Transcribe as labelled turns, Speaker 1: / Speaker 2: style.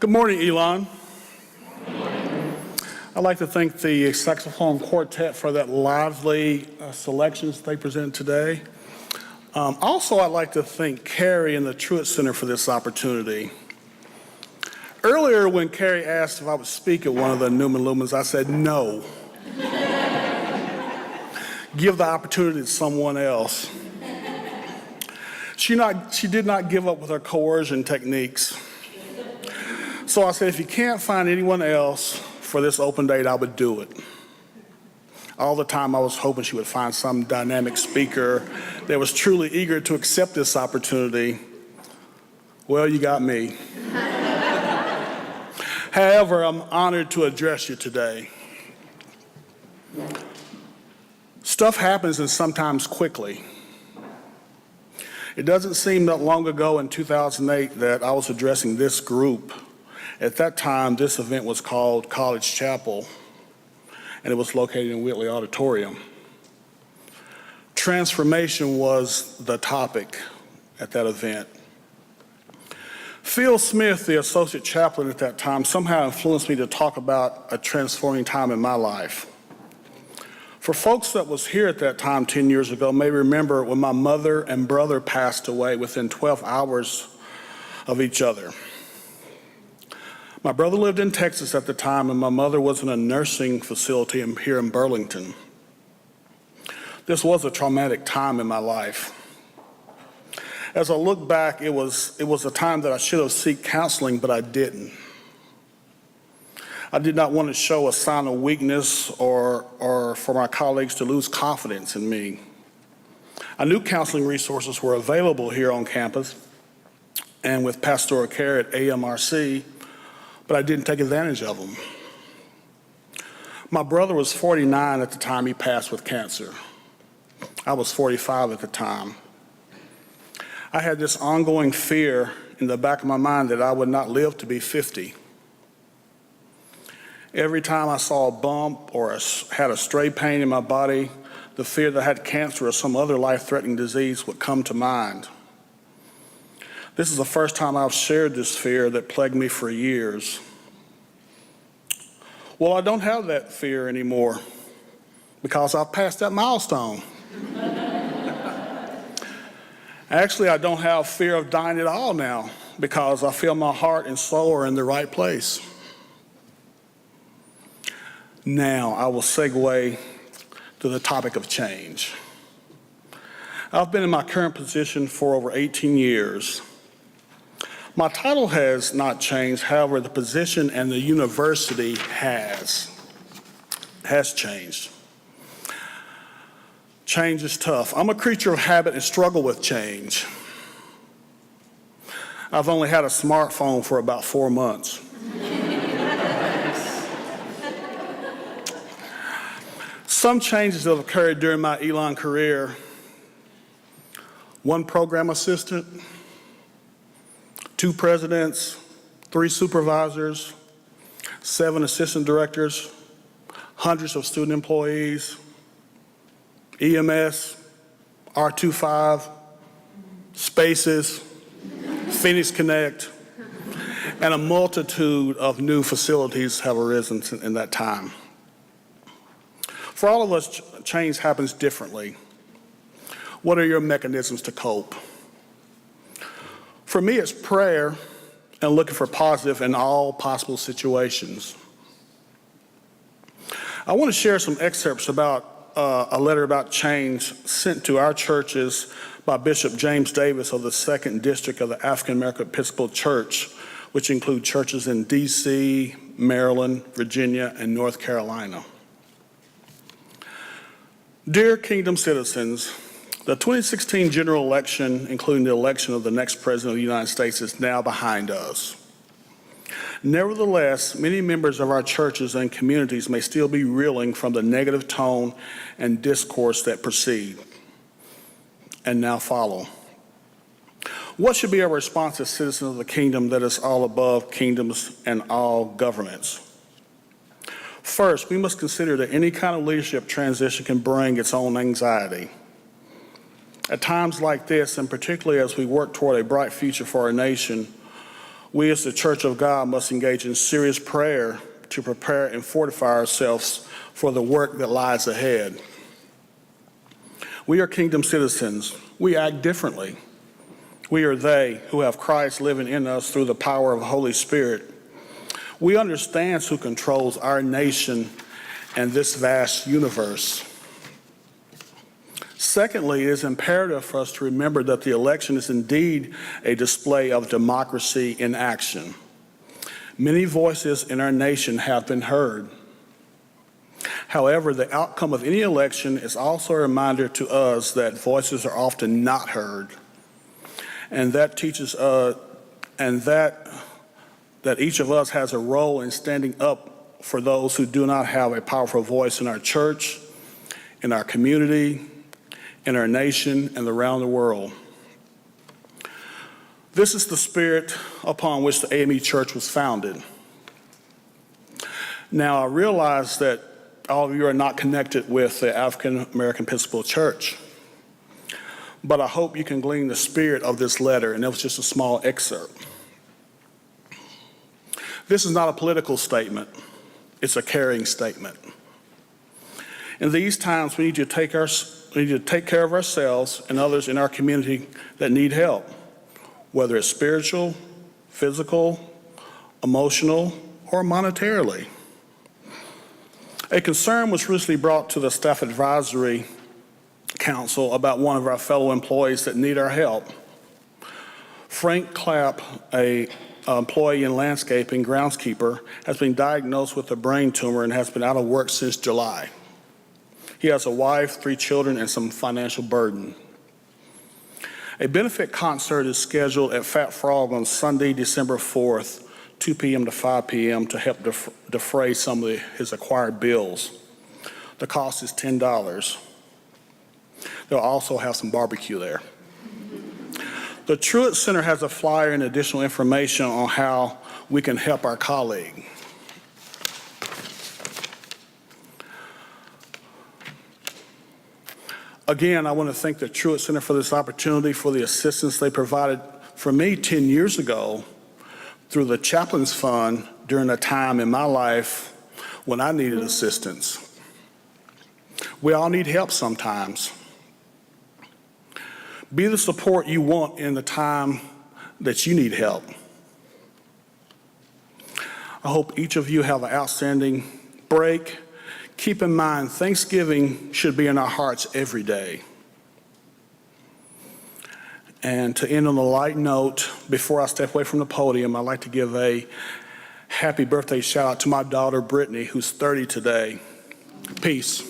Speaker 1: Good morning, Elon. I'd like to thank the saxophone quartet for that lively selections they presented today. Also, I'd like to thank Carrie and the Truett Center for this opportunity. Earlier, when Carrie asked if I would speak at one of the Newman Lumens, I said no. Give the opportunity to someone else. She did not give up with her coercion techniques. So I said, if you can't find anyone else for this open date, I would do it. All the time I was hoping she would find some dynamic speaker that was truly eager to accept this opportunity. Well, you got me. However, I'm honored to address you today. Stuff happens and sometimes quickly. It doesn't seem that long ago in 2008 that I was addressing this group. At that time, this event was called College Chapel, and it was located in Whitley Auditorium. Transformation was the topic at that event. Phil Smith, the associate chaplain at that time, somehow influenced me to talk about a transforming time in my life. For folks that was here at that time 10 years ago may remember when my mother and brother passed away within 12 hours of each other. My brother lived in Texas at the time, and my mother was in a nursing facility here in Burlington. This was a traumatic time in my life. As I look back, it was a time that I should have sought counseling, but I didn't. I did not want to show a sign of weakness or for my colleagues to lose confidence in me. I knew counseling resources were available here on campus and with pastoral care at AMRC, but I didn't take advantage of them. My brother was 49 at the time he passed with cancer. I was 45 at the time. I had this ongoing fear in the back of my mind that I would not live to be 50. Every time I saw a bump or had a stray pain in my body, the fear that I had cancer or some other life-threatening disease would come to mind. This is the first time I've shared this fear that plagued me for years. Well, I don't have that fear anymore because I've passed that milestone. Actually, I don't have fear of dying at all now because I feel my heart and soul are in the right place. Now, I will segue to the topic of change. I've been in my current position for over 18 years. My title has not changed, however, the position and the university has changed. Change is tough. I'm a creature of habit and struggle with change. I've only had a smartphone for about 4 months. Some changes that have occurred during my Elon career: one program assistant, 2 presidents, 3 supervisors, 7 assistant directors, hundreds of student employees, EMS, R25, Spaces, Phoenix Connect, and a multitude of new facilities have arisen in that time. For all of us, change happens differently. What are your mechanisms to cope? For me, it's prayer and looking for positive in all possible situations. I want to share some excerpts about a letter about change sent to our churches by Bishop James Davis of the 2nd District of the African American Episcopal Church, which include churches in D.C., Maryland, Virginia, and North Carolina. Dear Kingdom citizens, the 2016 general election, including the election of the next president of the United States, is now behind us. Nevertheless, many members of our churches and communities may still be reeling from the negative tone and discourse that precede and now follow. What should be our response as citizens of the kingdom that is all above kingdoms and all governments? First, we must consider that any kind of leadership transition can bring its own anxiety. At times like this, and particularly as we work toward a bright future for our nation, We as the Church of God must engage in serious prayer to prepare and fortify ourselves for the work that lies ahead. We are kingdom citizens. We act differently. We are they who have Christ living in us through the power of the Holy Spirit. We understand who controls our nation and this vast universe. Secondly, it is imperative for us to remember that the election is indeed a display of democracy in action. Many voices in our nation have been heard. However, the outcome of any election is also a reminder to us that voices are often not heard, and that teaches that each of us has a role in standing up for those who do not have a powerful voice in our church, in our community, in our nation, and around the world. This is the spirit upon which the AME Church was founded. Now, I realize that all of you are not connected with the African American Episcopal Church, but I hope you can glean the spirit of this letter, and it was just a small excerpt. This is not a political statement, it's a caring statement. In these times, we need to take care of ourselves and others in our community that need help, whether it's spiritual, physical, emotional, or monetarily. A concern was recently brought to the Staff Advisory Council about one of our fellow employees that need our help. Frank Clapp, an employee in landscaping, groundskeeper, has been diagnosed with a brain tumor and has been out of work since July. He has a wife, 3 children, and some financial burden. A benefit concert is scheduled at Fat Frog on Sunday, December 4th, 2 p.m. to 5 p.m. to help defray some of his acquired bills. The cost is $10. They'll also have some barbecue there. The Truett Center has a flyer and additional information on how we can help our colleague. Again, I want to thank the Truett Center for this opportunity, for the assistance they provided for me 10 years ago through the Chaplains Fund during a time in my life when I needed assistance. We all need help sometimes. Be the support you want in the time that you need help. I hope each of you have an outstanding break. Keep in mind, Thanksgiving should be in our hearts every day. And to end on a light note, before I step away from the podium, I'd like to give a happy birthday shout out to my daughter, Brittney, who's 30 today. Peace.